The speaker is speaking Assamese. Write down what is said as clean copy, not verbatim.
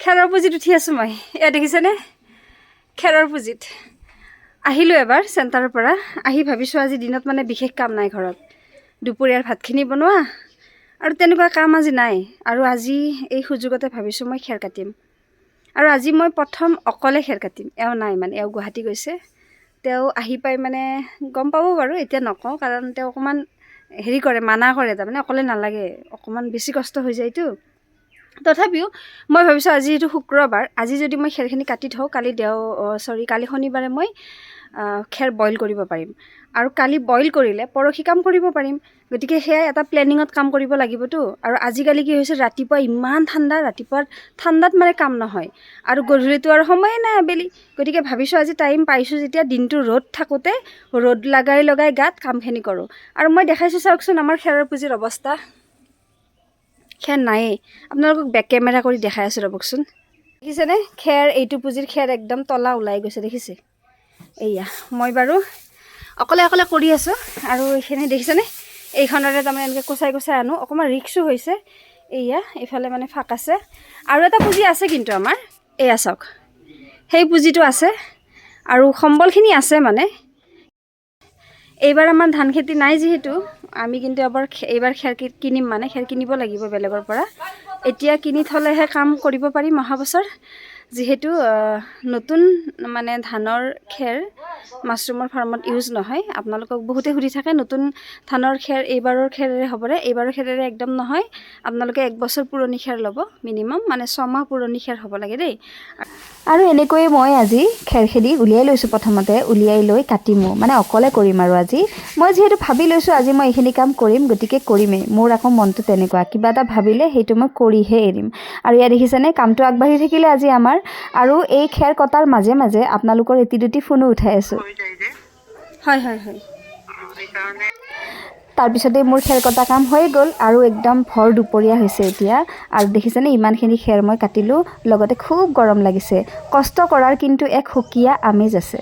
খেৰৰ পুজিত উঠি আছোঁ মই। এয়া দেখিছেনে খেৰৰ পুজিত আহিলোঁ এবাৰ চেণ্টাৰৰ পৰা। আহি ভাবিছোঁ আজি দিনত মানে বিশেষ কাম নাই ঘৰত, দুপৰীয়াৰ ভাতখিনি বনোৱা আৰু তেনেকুৱা কাম আজি নাই। আৰু আজি এই সুযোগতে ভাবিছোঁ মই খেৰ কাটিম। আৰু আজি মই প্ৰথম অকলে খেৰ কাটিম। এওঁ নাই মানে, এওঁ গুৱাহাটী গৈছে। তেওঁ আহি পাই মানে গম পাব বাৰু, এতিয়া নকওঁ কাৰণ তেওঁ অকণমান হেৰি কৰে, মানা কৰে, তাৰমানে অকলে নালাগে, অকণমান বেছি কষ্ট হৈ যায়তো। তথাপিও মই ভাবিছোঁ আজি এইটো শুক্ৰবাৰ, আজি যদি মই খেৰখিনি কাটি থওঁ কালি কালি শনিবাৰে মই খেৰ বইল কৰিব পাৰিম। আৰু কালি বইল কৰিলে পৰহি কাম কৰিব পাৰিম। গতিকে সেয়াই এটা প্লেনিঙত কাম কৰিব লাগিবতো। আৰু আজিকালি কি হৈছে, ৰাতিপুৱা ইমান ঠাণ্ডা, ৰাতিপুৱা ঠাণ্ডাত মানে কাম নহয়, আৰু গধূলিটো আৰু সময়ে নাই আবেলি। গতিকে ভাবিছোঁ আজি টাইম পাইছোঁ যেতিয়া, দিনটো ৰ'দ থাকোঁতে ৰ'দ লগাই গাত কামখিনি কৰোঁ। আৰু মই দেখাইছোঁ চাওকচোন আমাৰ খেৰৰ পুজিৰ অৱস্থা। খেৰ নায়েই, আপোনালোকক বেক কেমেৰা কৰি দেখাই আছোঁ ৰ'বকচোন। দেখিছেনে খেৰ, এইটো পুজিৰ খেৰ একদম তলা ওলাই গৈছে, দেখিছে? এইয়া মই বাৰু অকলে কৰি আছোঁ। আৰু এইখিনি দেখিছেনে, এইখনৰে তাৰমানে এনেকৈ কোচাই আনো, অকণমান ৰিক্সো হৈছে। এইয়া এইফালে মানে ফাক আছে। আৰু এটা পুজি আছে কিন্তু আমাৰ, এয়া চাওক, সেই পুজিটো আছে আৰু সম্বলখিনি আছে মানে। এইবাৰ আমাৰ ধান খেতি নাই যিহেতু, আমি কিন্তু এইবাৰ খেৰ কিনিম, মানে খেৰ কিনিব লাগিব বেলেগৰ পৰা। এতিয়া কিনি থ'লেহে কাম কৰিব পাৰিম অহা বছৰ, যিহেতু নতুন মানে ধানৰ খেৰ মাছৰুমৰ ফাৰ্মত ইউজ নহয়। আপোনালোকক বহুতে সুধি থাকে নতুন ধানৰ খেৰ এইবাৰৰ খেৰেৰে হ'বনে? এইবাৰৰ খেৰেৰে একদম নহয়, আপোনালোকে 1 বছৰ পুৰণি খেৰ ল'ব, মিনিমাম মানে 6 মাহ পুৰণি খেৰ হ'ব লাগে দেই। আৰু এনেকৈয়ে মই আজি খেৰখিনি উলিয়াই লৈছোঁ। প্ৰথমতে উলিয়াই লৈ কাটিমো, মানে অকলে কৰিম। আৰু আজি মই যিহেতু ভাবি লৈছোঁ আজি মই এইখিনি কাম কৰিম, গতিকে কৰিমেই। মোৰ আকৌ মনটো তেনেকুৱা, কিবা এটা ভাবিলে সেইটো মই কৰিহে এৰিম। আৰু ইয়াত দেখিছেনে কামটো আগবাঢ়ি থাকিলে আজি আমাৰ। আৰু এই খেৰ কটাৰ মাজে মাজে আপোনালোকৰ এটি দুটি ফোনো উঠাই আছোঁ। হয়। তাৰপিছতে মোৰ খেৰ কটা কাম হৈ গ'ল আৰু একদম ভৰ দুপৰীয়া হৈছে এতিয়া। আৰু দেখিছেনে ইমানখিনি খেৰ মই কাটিলোঁ, লগতে খুব গৰম লাগিছে। কষ্ট কৰাৰ কিন্তু এক সুকীয়া আমেজ আছে।